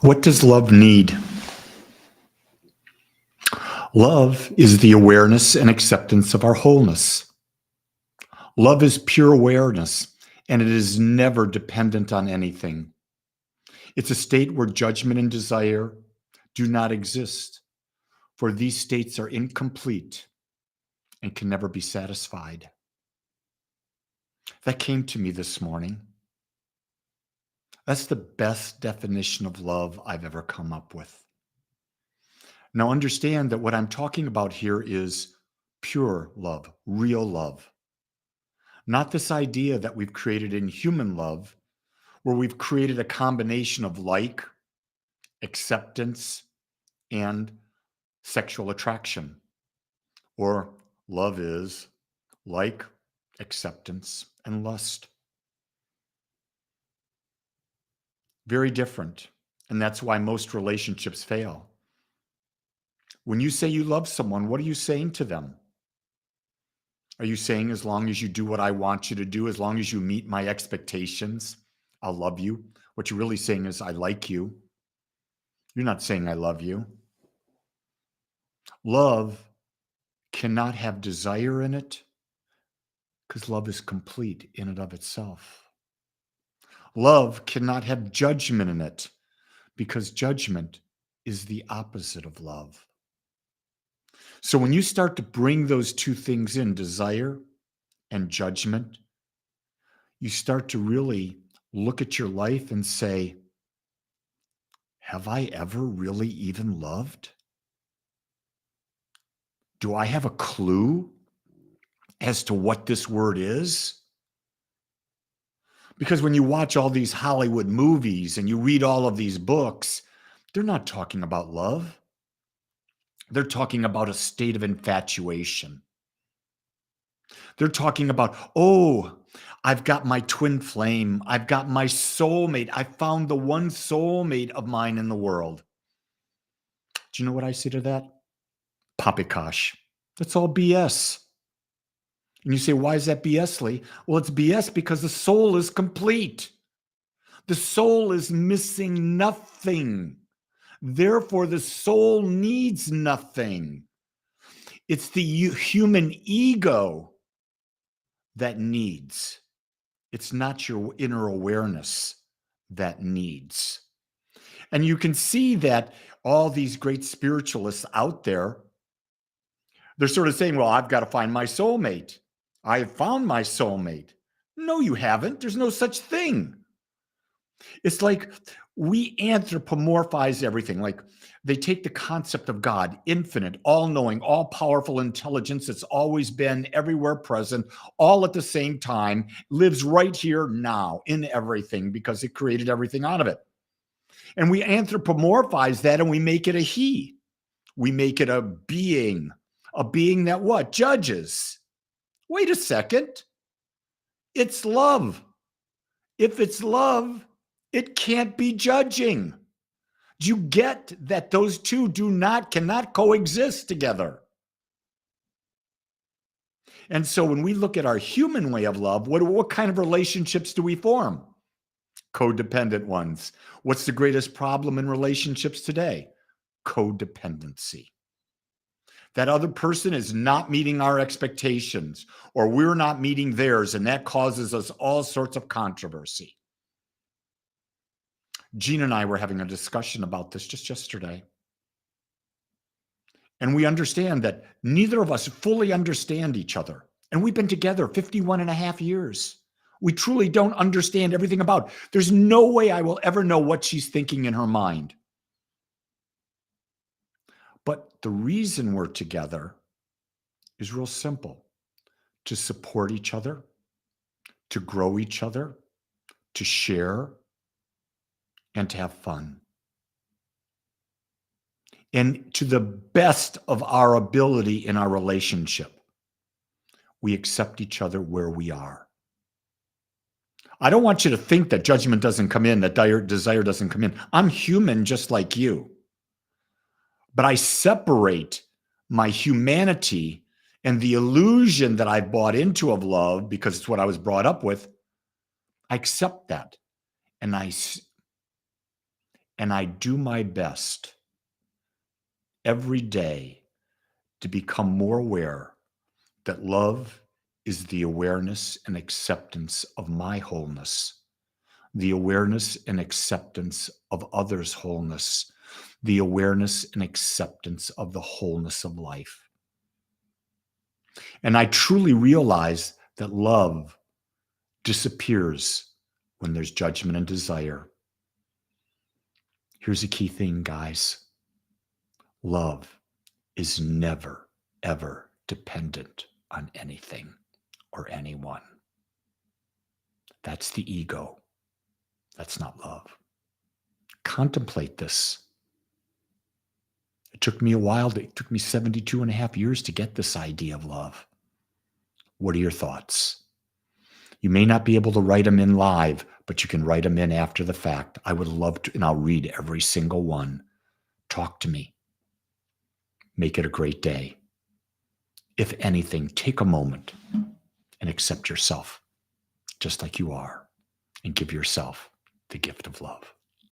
What does love need? Love is the awareness and acceptance of our wholeness. Love is pure awareness, and it is never dependent on anything. It's a state where judgment and desire do not exist, for these states are incomplete and can never be satisfied. That came to me this morning. That's the best definition of love I've ever come up with. Now understand that what I'm talking about here is pure love, real love. Not this idea that we've created in human love, where we've created a combination of like, acceptance, and sexual attraction. Or love is like, acceptance, and lust. Very different. And that's why most relationships fail. When you say you love someone, what are you saying to them? Are you saying, as long as you do what I want you to do, as long as you meet my expectations, I'll love you? What you're really saying is, I like you. You're not saying I love you. Love cannot have desire in it because love is complete in and of itself. Love cannot have judgment in it because judgment is the opposite of love. So when you start to bring those two things in, desire and judgment, you start to really look at your life and say, have I ever really even loved? Do I have a clue as to what this word is? Because when you watch all these Hollywood movies and you read all of these books, they're not talking about love. They're talking about a state of infatuation. They're talking about, oh, I've got my twin flame. I've got my soulmate. I found the one soulmate of mine in the world. Do you know what I say to that? Poppycock. That's all BS. And you say, why is that BS, Lee? Well, it's BS because the soul is complete. The soul is missing nothing. Therefore, the soul needs nothing. It's the human ego that needs. It's not your inner awareness that needs. And you can see that all these great spiritualists out there, they're sort of saying, well, I've got to find my soulmate. I have found my soulmate. No, you haven't. There's no such thing. It's like we anthropomorphize everything. Like they take the concept of God, infinite, all-knowing, all-powerful intelligence that's always been everywhere present, all at the same time, lives right here now in everything because it created everything out of it. And we anthropomorphize that and we make it a he. We make it a being that what? Judges. Wait a second. It's love. If it's love, it can't be judging. Do you get that those two cannot coexist together? And so when we look at our human way of love, what kind of relationships do we form? Codependent ones. What's the greatest problem in relationships today? Codependency. That other person is not meeting our expectations, or we're not meeting theirs, and that causes us all sorts of controversy. Jean and I were having a discussion about this just yesterday. And we understand that neither of us fully understand each other. And we've been together 51 and a half years. We truly don't understand everything about. There's no way I will ever know what she's thinking in her mind. But the reason we're together is real simple: to support each other, to grow each other, to share, and to have fun. And to the best of our ability in our relationship, we accept each other where we are. I don't want you to think that judgment doesn't come in, that desire doesn't come in. I'm human just like you. But I separate my humanity and the illusion that I've bought into of love because it's what I was brought up with. I accept that. And And I do my best every day to become more aware that love is the awareness and acceptance of my wholeness, the awareness and acceptance of others' wholeness, the awareness and acceptance of the wholeness of life. And I truly realize that love disappears when there's judgment and desire. Here's a key thing, guys. Love is never, ever dependent on anything or anyone. That's the ego. That's not love. Contemplate this. It took me a while. It took me 72 and a half years to get this idea of love. What are your thoughts? You may not be able to write them in live, but you can write them in after the fact. I would love to, and I'll read every single one. Talk to me. Make it a great day. If anything, take a moment and accept yourself just like you are and give yourself the gift of love.